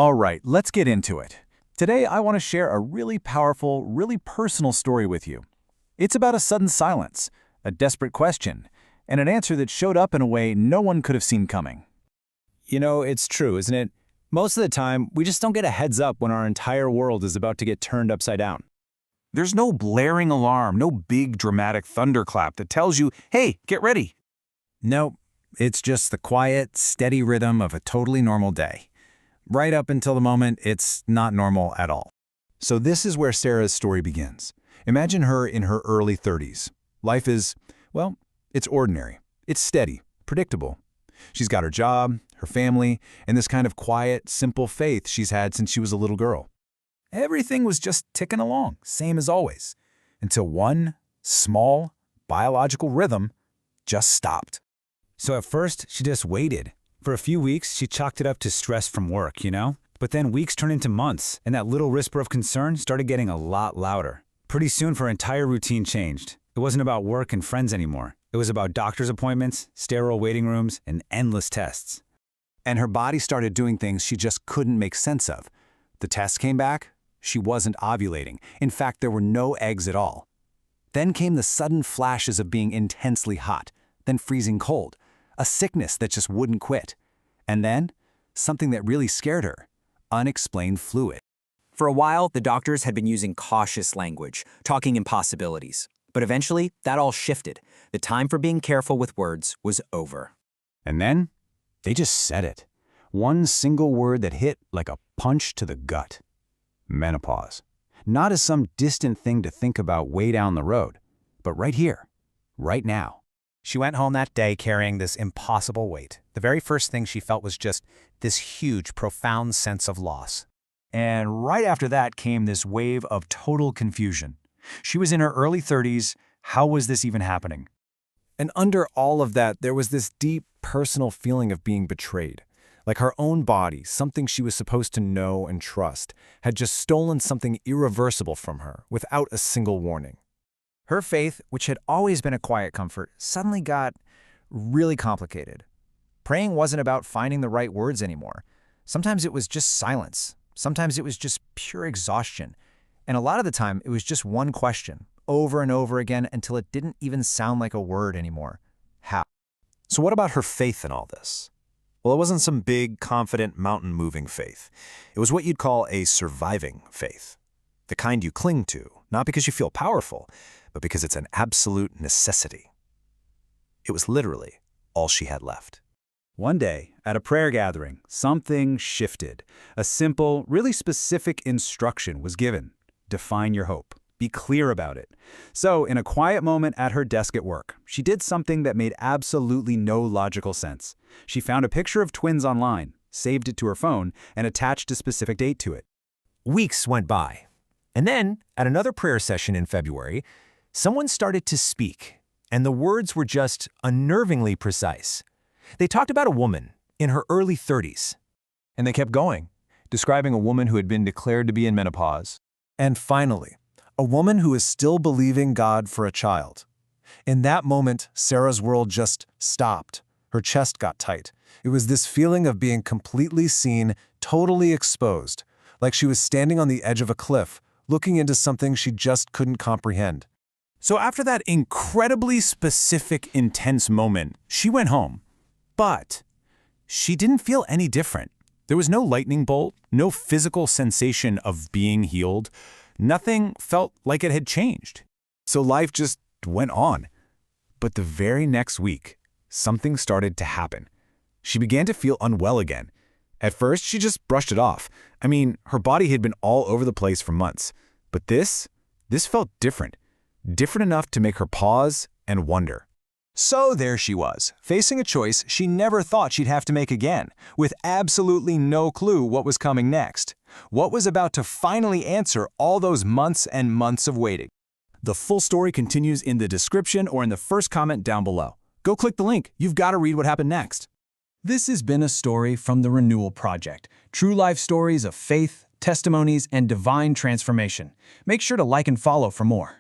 All right, let's get into it. Today, I want to share a really powerful, really personal story with you. It's about a sudden silence, a desperate question, and an answer that showed up in a way no one could have seen coming. It's true, isn't it? Most of the time, we just don't get a heads up when our entire world is about to get turned upside down. There's no blaring alarm, no big dramatic thunderclap that tells you, hey, get ready. Nope, it's just the quiet, steady rhythm of a totally normal day. Right up until the moment it's not normal at all. So this is where Sarah's story begins. Imagine her in her early 30s. Life is, well, it's ordinary. It's steady, predictable. She's got her job, her family, and this kind of quiet, simple faith she's had since she was a little girl. Everything was just ticking along, same as always, until one small, biological rhythm just stopped. So at first, she just waited. For a few weeks, she chalked it up to stress from work, But then weeks turned into months, and that little whisper of concern started getting a lot louder. Pretty soon, her entire routine changed. It wasn't about work and friends anymore. It was about doctor's appointments, sterile waiting rooms, and endless tests. And her body started doing things she just couldn't make sense of. The tests came back. She wasn't ovulating. In fact, there were no eggs at all. Then came the sudden flashes of being intensely hot, then freezing cold, a sickness that just wouldn't quit. And then, something that really scared her, unexplained fluid. For a while, the doctors had been using cautious language, talking impossibilities. But eventually, that all shifted. The time for being careful with words was over. And then, they just said it. One single word that hit like a punch to the gut. Menopause. Not as some distant thing to think about way down the road, but right here, right now. She went home that day carrying this impossible weight. The very first thing she felt was just this huge, profound sense of loss. And right after that came this wave of total confusion. She was in her early 30s. How was this even happening? And under all of that, there was this deep, personal feeling of being betrayed. Like her own body, something she was supposed to know and trust, had just stolen something irreversible from her without a single warning. Her faith, which had always been a quiet comfort, suddenly got really complicated. Praying wasn't about finding the right words anymore. Sometimes it was just silence. Sometimes it was just pure exhaustion. And a lot of the time, it was just one question, over and over again, until it didn't even sound like a word anymore. How? So what about her faith in all this? Well, it wasn't some big, confident, mountain-moving faith. It was what you'd call a surviving faith. The kind you cling to, not because you feel powerful, but because it's an absolute necessity. It was literally all she had left. One day, at a prayer gathering, something shifted. A simple, really specific instruction was given. Define your hope. Be clear about it. So, in a quiet moment at her desk at work, she did something that made absolutely no logical sense. She found a picture of twins online, saved it to her phone, and attached a specific date to it. Weeks went by. And then, at another prayer session in February, someone started to speak, and the words were just unnervingly precise. They talked about a woman in her early 30s. And they kept going, describing a woman who had been declared to be in menopause. And finally, a woman who is still believing God for a child. In that moment, Sarah's world just stopped. Her chest got tight. It was this feeling of being completely seen, totally exposed, like she was standing on the edge of a cliff, looking into something she just couldn't comprehend. So after that incredibly specific, intense moment, she went home. But she didn't feel any different. There was no lightning bolt, no physical sensation of being healed. Nothing felt like it had changed. So life just went on. But the very next week, something started to happen. She began to feel unwell again. At first, she just brushed it off. I mean, her body had been all over the place for months. But this felt different. Different enough to make her pause and wonder. So there she was, facing a choice she never thought she'd have to make again, with absolutely no clue what was coming next. What was about to finally answer all those months and months of waiting. The full story continues in the description or in the first comment down below. Go click the link. You've got to read what happened next. This has been a story from the Renewal Project. True life stories of faith, testimonies, and divine transformation. Make sure to like and follow for more.